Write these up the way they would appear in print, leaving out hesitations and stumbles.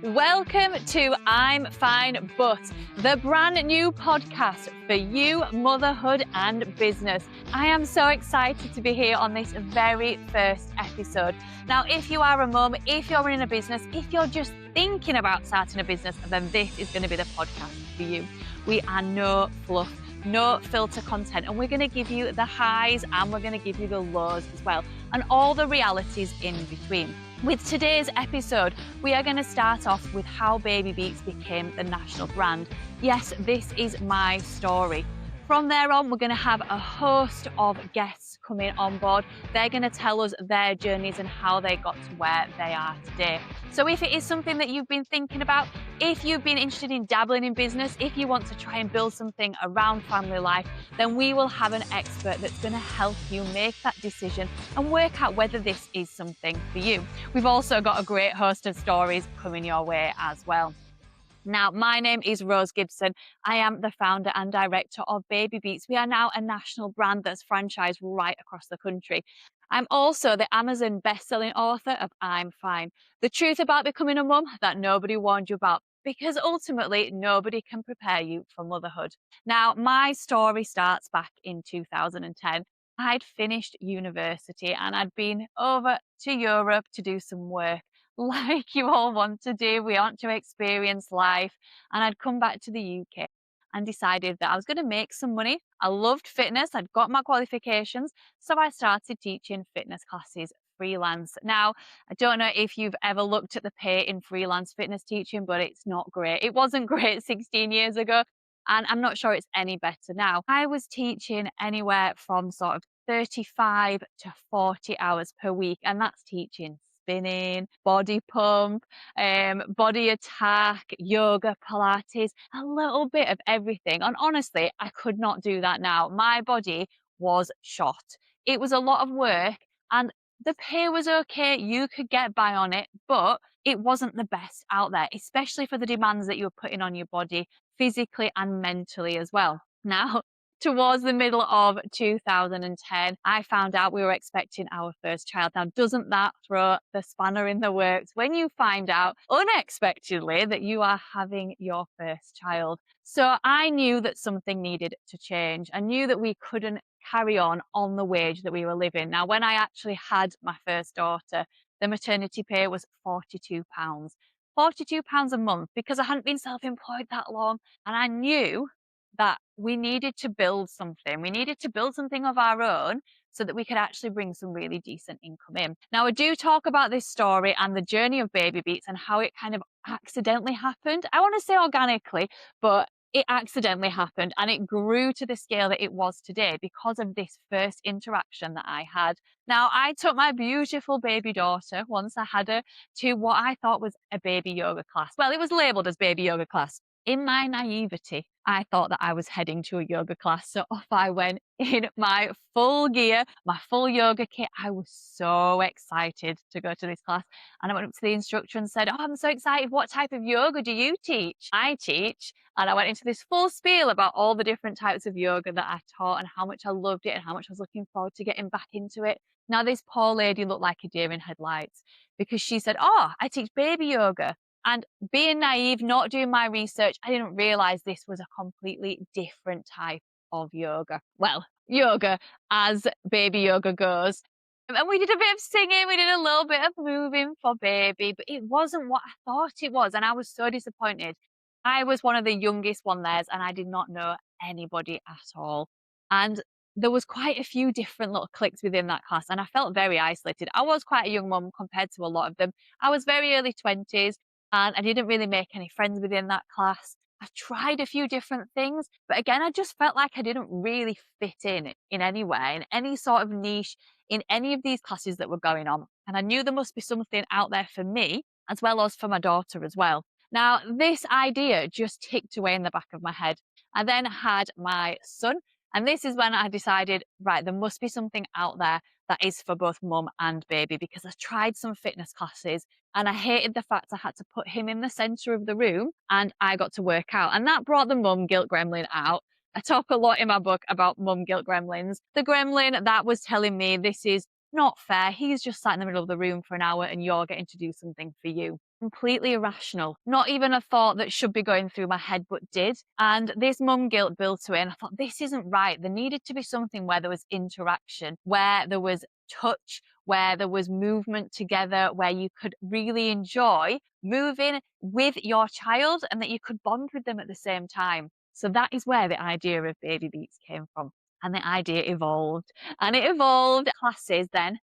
Welcome to I'm Fine But, the brand new podcast for you, motherhood and business. I am so excited to be here on this very first episode. Now, if you are a mum, if you're in a business, if you're just thinking about starting a business, then this is going to be the podcast for you. We are no fluff, no filter content, and we're going to give you the highs and we're going to give you the lows as well, and all the realities in between. With today's episode, we are going to start off with how BabyBeats became the national brand. Yes, this is my story. From there on, we're going to have a host of guests coming on board. They're going to tell us their journeys and how they got to where they are today. So if it is something that you've been thinking about, if you've been interested in dabbling in business, if you want to try and build something around family life, then we will have an expert that's going to help you make that decision and work out whether this is something for you. We've also got a great host of stories coming your way as well. Now, my name is Rose Gibson. I am the founder and director of BabyBeats. We are now a national brand that's franchised right across the country. I'm also the Amazon best-selling author of I'm Fine, the truth about becoming a mum that nobody warned you about, because ultimately nobody can prepare you for motherhood. Now, my story starts back in 2010. I'd finished university and I'd been over to Europe to do some work. Like you all want to do. We want to experience life. And I'd come back to the UK and decided that I was going to make some money. I loved fitness. I'd got my qualifications. So I started teaching fitness classes freelance. Now, I don't know if you've ever looked at the pay in freelance fitness teaching, but it's not great. It wasn't great 16 years ago. And I'm not sure it's any better now. I was teaching anywhere from sort of 35 to 40 hours per week. And that's teaching spinning, body pump, body attack, yoga, Pilates, a little bit of everything. And honestly, I could not do that now. My body was shot. It was a lot of work and the pay was okay. You could get by on it, but it wasn't the best out there, especially for the demands that you were putting on your body physically and mentally as well. Now, towards the middle of 2010, I found out we were expecting our first child. Now, doesn't that throw the spanner in the works when you find out unexpectedly that you are having your first child? So I knew that something needed to change. I knew that we couldn't carry on the wage that we were living. Now, when I actually had my first daughter, the maternity pay was £42. £42 a month, because I hadn't been self-employed that long. And I knew that we needed to build something. We needed to build something of our own so that we could actually bring some really decent income in. Now, I do talk about this story and the journey of BabyBeats and how it kind of accidentally happened. I want to say organically, but it accidentally happened and it grew to the scale that it was today because of this first interaction that I had. Now, I took my beautiful baby daughter, once I had her, to what I thought was a baby yoga class. Well, it was labelled as baby yoga class. In my naivety, I thought that I was heading to a yoga class. So off I went in my full gear, my full yoga kit. I was so excited to go to this class. And I went up to the instructor and said, "Oh, I'm so excited. What type of yoga do you teach?" I teach. And I went into this full spiel about all the different types of yoga that I taught and how much I loved it and how much I was looking forward to getting back into it. Now, this poor lady looked like a deer in headlights because she said, "Oh, I teach baby yoga." And being naive, not doing my research, I didn't realize this was a completely different type of yoga. Well, yoga as baby yoga goes. And we did a bit of singing, we did a little bit of moving for baby, but it wasn't what I thought it was. And I was so disappointed. I was one of the youngest one there and I did not know anybody at all. And there was quite a few different little cliques within that class and I felt very isolated. I was quite a young mum compared to a lot of them. I was very early 20s. And I didn't really make any friends within that class. I tried a few different things, but again, I just felt like I didn't really fit in anywhere, in any sort of niche, in any of these classes that were going on. And I knew there must be something out there for me, as well as for my daughter as well. Now, this idea just ticked away in the back of my head. I then had my son, and this is when I decided, right, there must be something out there that is for both mum and baby, because I tried some fitness classes and I hated the fact I had to put him in the center of the room and I got to work out. And that brought the mum guilt gremlin out. I talk a lot in my book about mum guilt gremlins. The gremlin that was telling me this is Not fair. He's just sat in the middle of the room for an hour and you're getting to do something for you. Completely irrational. Not even a thought that should be going through my head, but did. And this mum guilt built away. And I thought, this isn't right. There needed to be something where there was interaction, where there was touch, where there was movement together, where you could really enjoy moving with your child and that you could bond with them at the same time. So that is where the idea of BabyBeats came from. And the idea evolved and it evolved. Classes then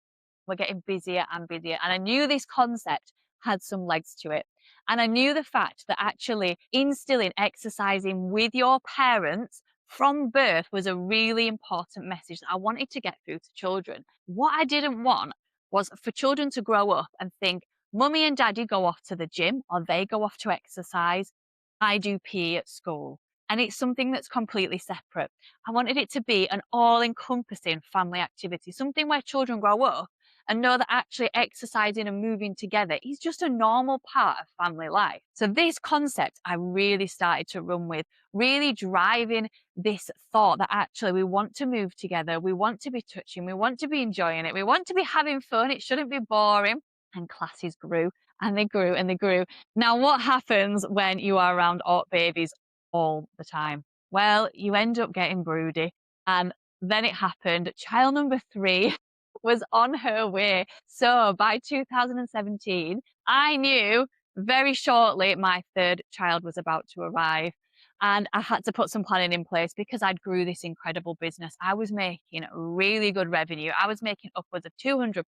were getting busier and busier. And I knew this concept had some legs to it. And I knew the fact that actually instilling exercising with your parents from birth was a really important message that I wanted to get through to children. What I didn't want was for children to grow up and think, mummy and daddy go off to the gym or they go off to exercise. I do PE at school. And it's something that's completely separate. I wanted it to be an all-encompassing family activity, something where children grow up and know that actually exercising and moving together is just a normal part of family life. So this concept I really started to run with, really driving this thought that actually we want to move together, we want to be touching, we want to be enjoying it, we want to be having fun, it shouldn't be boring. And classes grew and they grew and they grew. Now, what happens when you are around babies all the time? Well, you end up getting broody. And then it happened. Child number 3 was on her way. So by 2017, I knew very shortly my 3rd child was about to arrive. And I had to put some planning in place because I'd grew this incredible business. I was making really good revenue. I was making upwards of £200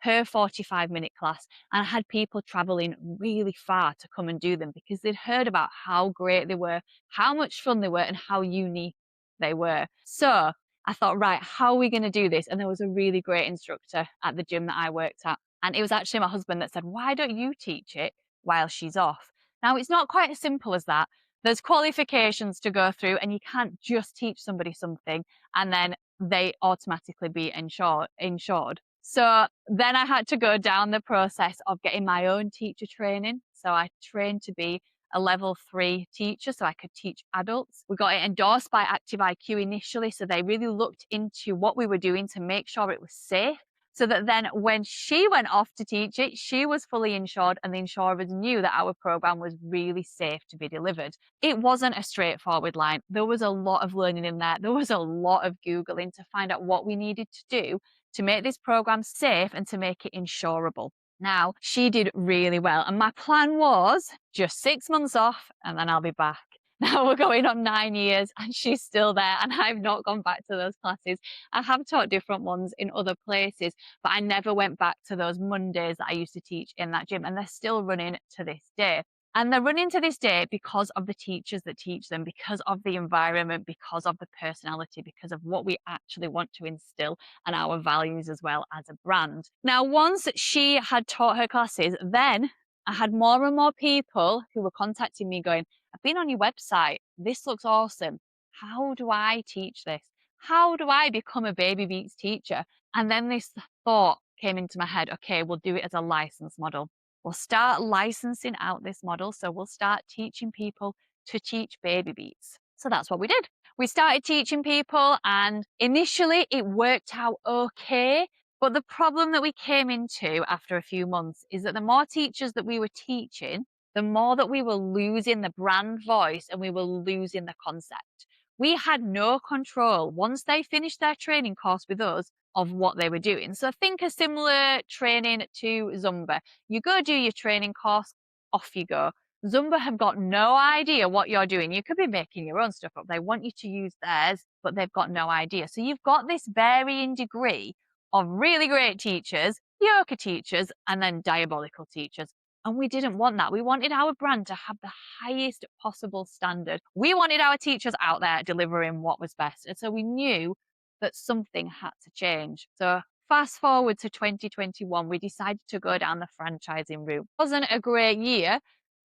per 45-minute class. And I had people traveling really far to come and do them because they'd heard about how great they were, how much fun they were, and how unique they were. So I thought, right, how are we going to do this? And there was a really great instructor at the gym that I worked at. And it was actually my husband that said, why don't you teach it while she's off? Now, it's not quite as simple as that. There's qualifications to go through and you can't just teach somebody something and then they automatically be insured. So then I had to go down the process of getting my own teacher training. So I trained to be a level 3 teacher so I could teach adults. We got it endorsed by Active IQ initially. So they really looked into what we were doing to make sure it was safe. So that then when she went off to teach it, she was fully insured and the insurers knew that our program was really safe to be delivered. It wasn't a straightforward line. There was a lot of learning in there. There was a lot of Googling to find out what we needed to do to make this program safe and to make it insurable. Now, she did really well. And my plan was just 6 months off and then I'll be back. Now we're going on 9 years and she's still there and I've not gone back to those classes. I have taught different ones in other places, but I never went back to those Mondays that I used to teach in that gym and they're still running to this day. And they're running to this day because of the teachers that teach them, because of the environment, because of the personality, because of what we actually want to instill and our values as well as a brand. Now, once she had taught her classes, then I had more and more people who were contacting me going, I've been on your website. This looks awesome. How do I teach this? How do I become a BabyBeats teacher? And then this thought came into my head, okay, we'll do it as a license model. We'll start licensing out this model. So we'll start teaching people to teach BabyBeats. So that's what we did. We started teaching people and initially it worked out okay. But the problem that we came into after a few months is that the more teachers that we were teaching, the more that we were losing the brand voice and we were losing the concept. We had no control once they finished their training course with us of what they were doing. So think a similar training to Zumba. You go do your training course, off you go. Zumba have got no idea what you're doing. You could be making your own stuff up. They want you to use theirs, but they've got no idea. So you've got this varying degree of really great teachers, yoga teachers, and then diabolical teachers. And we didn't want that. We wanted our brand to have the highest possible standard. We wanted our teachers out there delivering what was best. And so we knew that something had to change. So fast forward to 2021, we decided to go down the franchising route. It wasn't a great year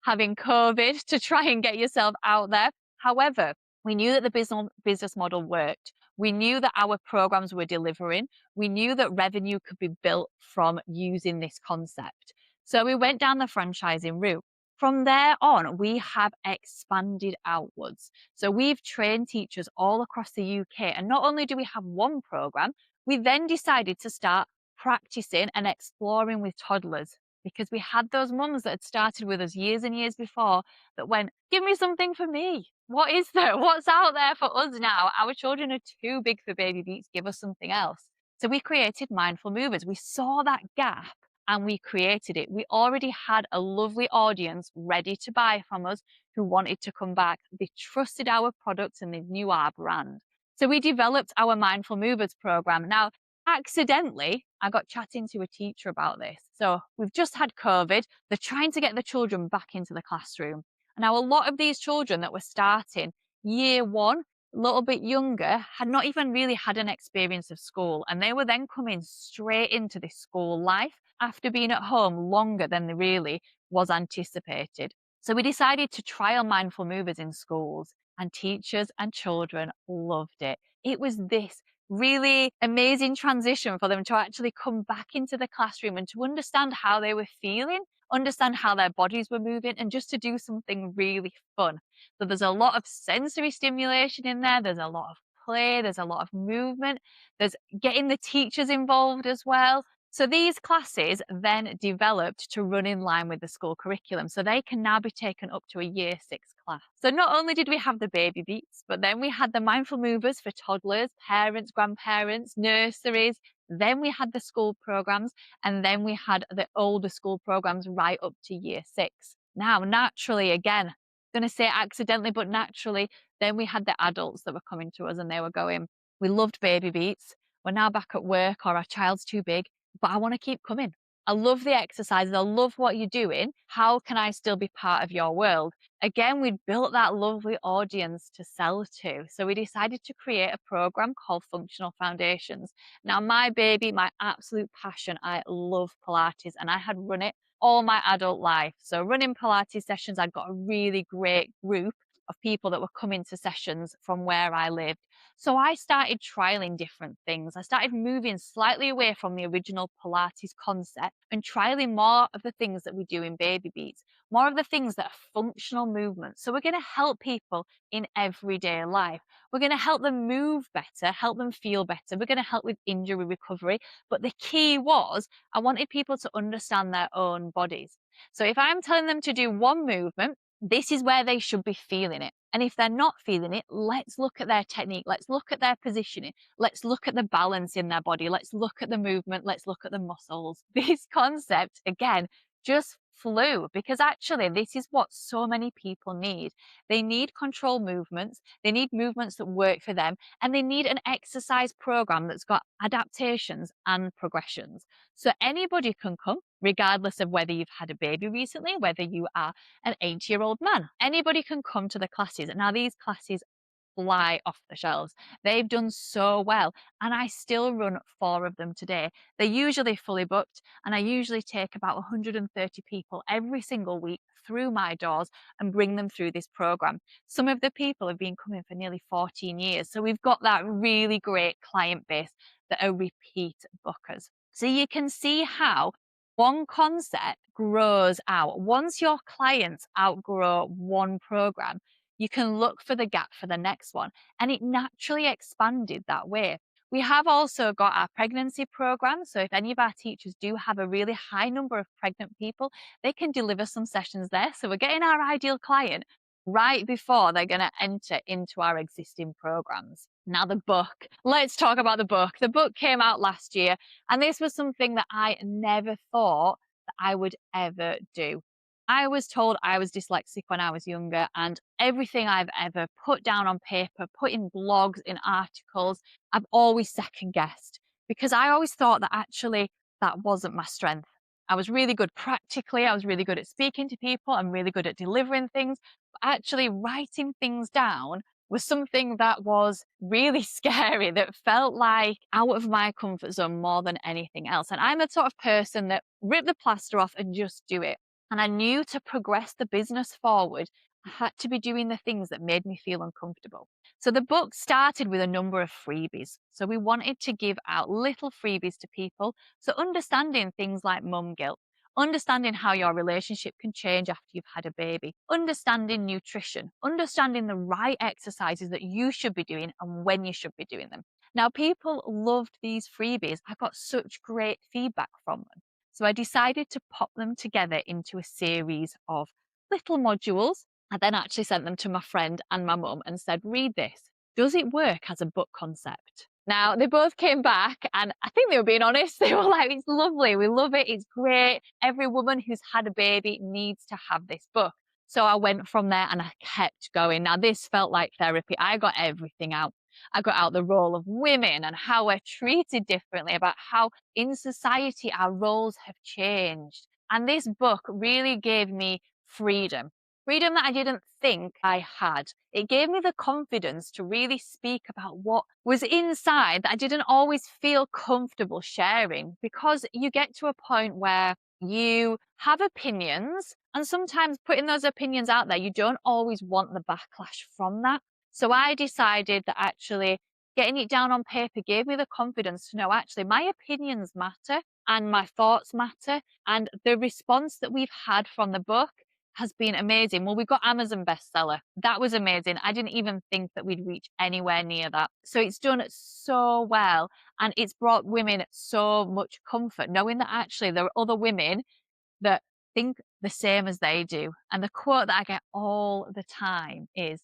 having COVID to try and get yourself out there. However, we knew that the business model worked. We knew that our programs were delivering. We knew that revenue could be built from using this concept. So we went down the franchising route. From there on, we have expanded outwards. So we've trained teachers all across the UK. And not only do we have one program, we then decided to start practicing and exploring with toddlers, because we had those mums that had started with us years and years before that went, give me something for me. What is there? What's out there for us now? Our children are too big for BabyBeats. Give us something else. So we created Mindful Movers. We saw that gap and we created it. We already had a lovely audience ready to buy from us who wanted to come back. They trusted our products and they knew our brand. So we developed our Mindful Movers program. Now, accidentally, I got chatting to a teacher about this. So we've just had COVID. They're trying to get the children back into the classroom. Now, a lot of these children that were starting year one, a little bit younger, had not even really had an experience of school. And they were then coming straight into this school life after being at home longer than they really was anticipated. So we decided to trial Mindful Movers in schools, and teachers and children loved it. It was this really amazing transition for them to actually come back into the classroom and to understand how they were feeling, understand how their bodies were moving, and just to do something really fun. So there's a lot of sensory stimulation in there, there's a lot of play, there's a lot of movement, there's getting the teachers involved as well. So these classes then developed to run in line with the school curriculum. So they can now be taken up to a year 6 class. So not only did we have the BabyBeats, but then we had the Mindful Movers for toddlers, parents, grandparents, nurseries. Then we had the school programs, and then we had the older school programs right up to year 6. Now, naturally, again, I'm going to say accidentally, but naturally, then we had the adults that were coming to us and they were going, we loved BabyBeats. We're now back at work, or our child's too big, but I want to keep coming. I love the exercises. I love what you're doing. How can I still be part of your world? Again, we'd built that lovely audience to sell to. So we decided to create a program called Functional Foundations. Now, my baby, my absolute passion, I love Pilates, and I had run it all my adult life. So running Pilates sessions, I'd got a really great group of people that were coming to sessions from where I lived. So I started trialing different things. I started moving slightly away from the original Pilates concept and trialing more of the things that we do in BabyBeats, more of the things that are functional movements. So we're going to help people in everyday life. We're going to help them move better, help them feel better. We're going to help with injury recovery. But the key was I wanted people to understand their own bodies. So if I'm telling them to do one movement, this is where they should be feeling it. And if they're not feeling it, let's look at their technique. Let's look at their positioning. Let's look at the balance in their body. Let's look at the movement. Let's look at the muscles. This concept, again, just flew, because actually this is what so many people need. They need control movements. They need movements that work for them. And they need an exercise program that's got adaptations and progressions. So anybody can come, regardless of whether you've had a baby recently, whether you are an 80-year-old man. Anybody can come to the classes. Now, these classes fly off the shelves. They've done so well, and I still run 4 of them today. They're usually fully booked, and I usually take about 130 people every single week through my doors and bring them through this program. Some of the people have been coming for nearly 14 years, so we've got that really great client base that are repeat bookers. So you can see how one concept grows out. Once your clients outgrow one program, you can look for the gap for the next one. And it naturally expanded that way. We have also got our pregnancy program. So if any of our teachers do have a really high number of pregnant people, they can deliver some sessions there. So we're getting our ideal client right before they're going to enter into our existing programs. Now, the book. Let's talk about the book. The book came out last year, and this was something that I never thought that I would ever do. I was told I was dyslexic when I was younger, and everything I've ever put down on paper, put in blogs, in articles, I've always second guessed, because I always thought that actually that wasn't my strength. I was really good practically. I was really good at speaking to people. I'm really good at delivering things. But actually, writing things down was something that was really scary, that felt like out of my comfort zone more than anything else. And I'm the sort of person that rip the plaster off and just do it. And I knew to progress the business forward, I had to be doing the things that made me feel uncomfortable. So the book started with a number of freebies. So we wanted to give out little freebies to people. So understanding things like mum guilt, understanding how your relationship can change after you've had a baby, understanding nutrition, understanding the right exercises that you should be doing and when you should be doing them. Now, people loved these freebies. I got such great feedback from them. So I decided to pop them together into a series of little modules. I then actually sent them to my friend and my mum and said, read this. Does it work as a book concept? Now, they both came back and I think they were being honest. They were like, it's lovely. We love it. It's great. Every woman who's had a baby needs to have this book. So I went from there and I kept going. Now, this felt like therapy. I got everything out. I got out the role of women and how we're treated differently, about how in society our roles have changed. And this book really gave me freedom. Freedom that I didn't think I had. It gave me the confidence to really speak about what was inside that I didn't always feel comfortable sharing, because you get to a point where you have opinions, and sometimes putting those opinions out there, you don't always want the backlash from that. So I decided that actually getting it down on paper gave me the confidence to know actually my opinions matter and my thoughts matter. And the response that we've had from the book has been amazing. Well, we got Amazon bestseller. That was amazing. I didn't even think that we'd reach anywhere near that. So it's done so well, and it's brought women so much comfort knowing that actually there are other women that think the same as they do. And the quote that I get all the time is,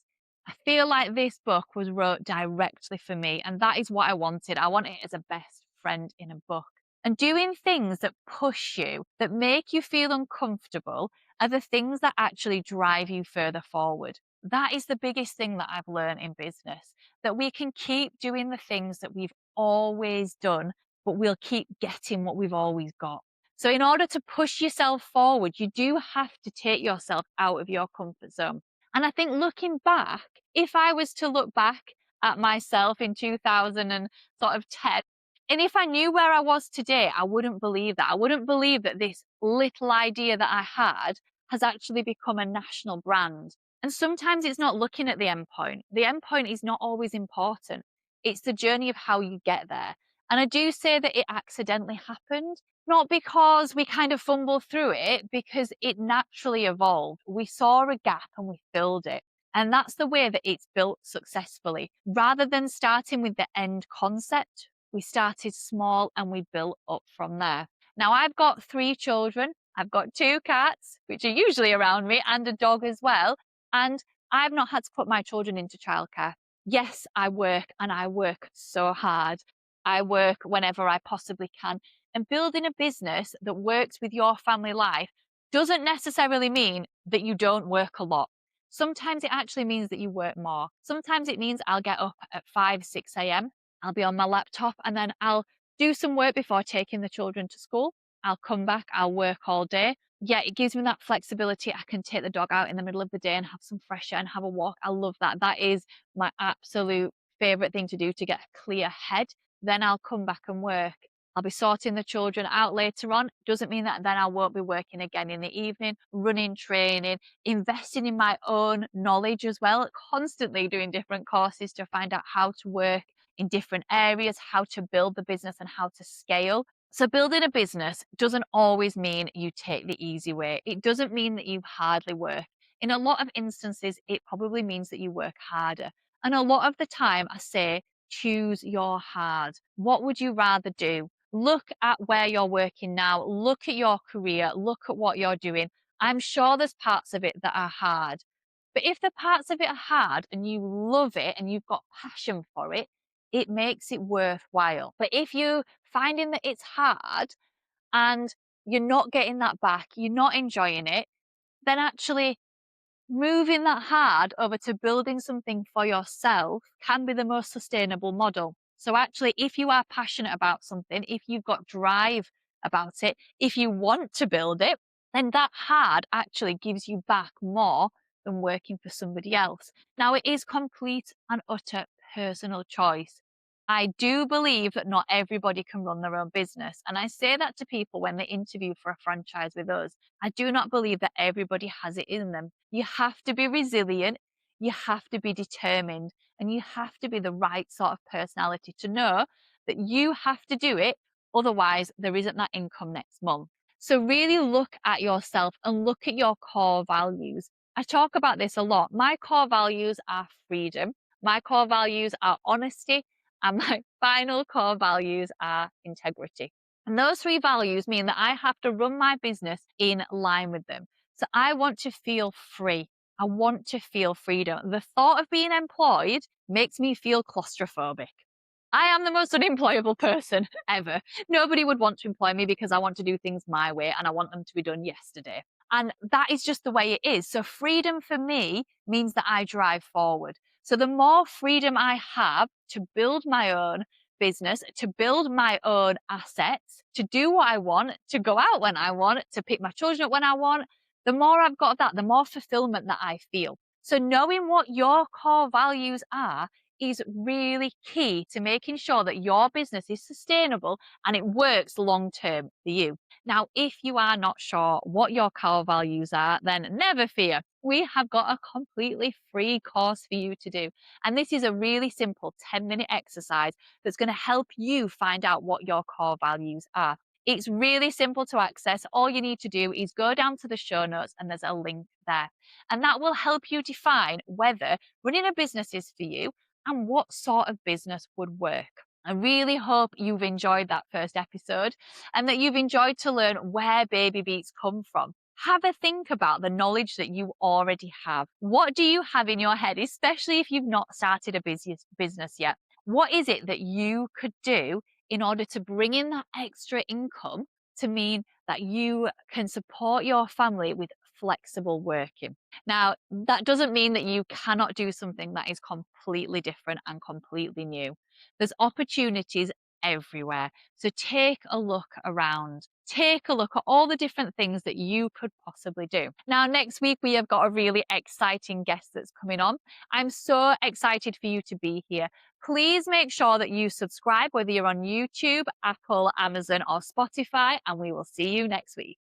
I feel like this book was wrote directly for me. And that is what I wanted. I want it as a best friend in a book. And doing things that push you, that make you feel uncomfortable, are the things that actually drive you further forward. That is the biggest thing that I've learned in business, that we can keep doing the things that we've always done, but we'll keep getting what we've always got. So in order to push yourself forward, you do have to take yourself out of your comfort zone. And I think looking back, if I was to look back at myself in 2010, and if I knew where I was today, I wouldn't believe that. I wouldn't believe that this little idea that I had has actually become a national brand. And sometimes it's not looking at the end point. The end point is not always important. It's the journey of how you get there. And I do say that it accidentally happened, not because we kind of fumbled through it, because it naturally evolved. We saw a gap and we filled it. And that's the way that it's built successfully. Rather than starting with the end concept, we started small and we built up from there. Now, I've got 3 children. I've got 2 cats, which are usually around me, and a dog as well. And I've not had to put my children into childcare. Yes, I work, and I work so hard. I work whenever I possibly can. And building a business that works with your family life doesn't necessarily mean that you don't work a lot. Sometimes it actually means that you work more. Sometimes it means I'll get up at 5, 6 a.m. I'll be on my laptop and then I'll do some work before taking the children to school. I'll come back, I'll work all day. Yeah, it gives me that flexibility. I can take the dog out in the middle of the day and have some fresh air and have a walk. I love that. That is my absolute favorite thing to do to get a clear head. Then I'll come back and work. I'll be sorting the children out later on. Doesn't mean that then I won't be working again in the evening, running, training, investing in my own knowledge as well, constantly doing different courses to find out how to work in different areas, how to build the business and how to scale. So building a business doesn't always mean you take the easy way. It doesn't mean that you hardly work. In a lot of instances, it probably means that you work harder. And a lot of the time I say, choose your hard. What would you rather do? Look at where you're working now. Look at your career. Look at what you're doing. I'm sure there's parts of it that are hard. But if the parts of it are hard and you love it and you've got passion for it, it makes it worthwhile. But if you're finding that it's hard and you're not getting that back, you're not enjoying it, then actually moving that hard over to building something for yourself can be the most sustainable model. So actually, if you are passionate about something, if you've got drive about it, if you want to build it, then that hard actually gives you back more than working for somebody else. Now, it is complete and utter personal choice. I do believe that not everybody can run their own business. And I say that to people when they interview for a franchise with us. I do not believe that everybody has it in them. You have to be resilient, you have to be determined, and you have to be the right sort of personality to know that you have to do it. Otherwise, there isn't that income next month. So really look at yourself and look at your core values. I talk about this a lot. My core values are freedom. My core values are honesty And my final core values are integrity. And those three values mean that I have to run my business in line with them. So I want to feel free. I want to feel freedom. The thought of being employed makes me feel claustrophobic. I am the most unemployable person ever. Nobody would want to employ me because I want to do things my way and I want them to be done yesterday. And that is just the way it is. So freedom for me means that I drive forward. So the more freedom I have to build my own business, to build my own assets, to do what I want, to go out when I want, to pick my children up when I want, the more I've got of that, the more fulfillment that I feel. So knowing what your core values are is really key to making sure that your business is sustainable and it works long term for you. Now, if you are not sure what your core values are, then never fear. We have got a completely free course for you to do. And this is a really simple 10-minute exercise that's going to help you find out what your core values are. It's really simple to access. All you need to do is go down to the show notes and there's a link there. And that will help you define whether running a business is for you and what sort of business would work. I really hope you've enjoyed that first episode and that you've enjoyed to learn where BabyBeats come from. Have a think about the knowledge that you already have. What do you have in your head, especially if you've not started a business yet? What is it that you could do in order to bring in that extra income to mean that you can support your family with flexible working? Now, that doesn't mean that you cannot do something that is completely different and completely new. There's opportunities everywhere. So take a look around. Take a look at all the different things that you could possibly do. Now, next week, we have got a really exciting guest that's coming on. I'm so excited for you to be here. Please make sure that you subscribe, whether you're on YouTube, Apple, Amazon, or Spotify, and we will see you next week.